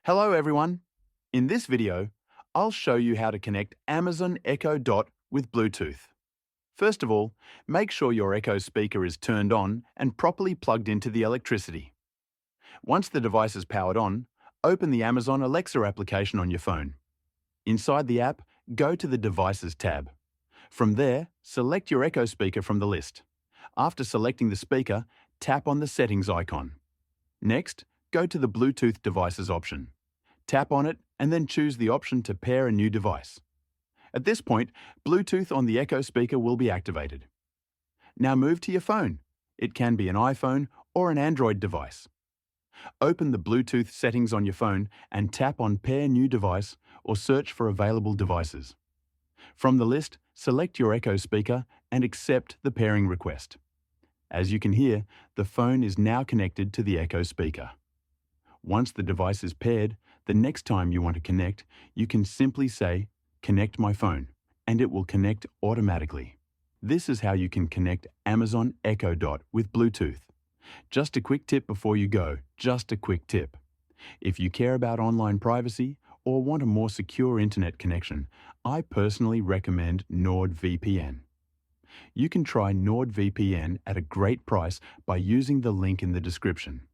Hello everyone. In this video, I'll show you how to connect Amazon Echo Dot with Bluetooth. First of all, make sure your Echo speaker is turned on and properly plugged into the electricity. Once the device is powered on, open the Amazon Alexa application on your phone. Inside the app, go to the Devices tab. From there, select your Echo speaker from the list. After selecting the speaker, tap on the Settings icon. Next, go to the Bluetooth Devices option. Tap on it and then choose the option to pair a new device. At this point, Bluetooth on the Echo speaker will be activated. Now move to your phone. It can be an iPhone or an Android device. Open the Bluetooth settings on your phone and tap on Pair New Device or search for available devices. From the list, select your Echo speaker and accept the pairing request. As you can hear, the phone is now connected to the Echo speaker. Once the device is paired, the next time you want to connect, you can simply say, "Connect my phone," and it will connect automatically. This is how you can connect Amazon Echo Dot with Bluetooth. Just a quick tip before you go, just a quick tip. If you care about online privacy or want a more secure internet connection, I personally recommend NordVPN. You can try NordVPN at a great price by using the link in the description.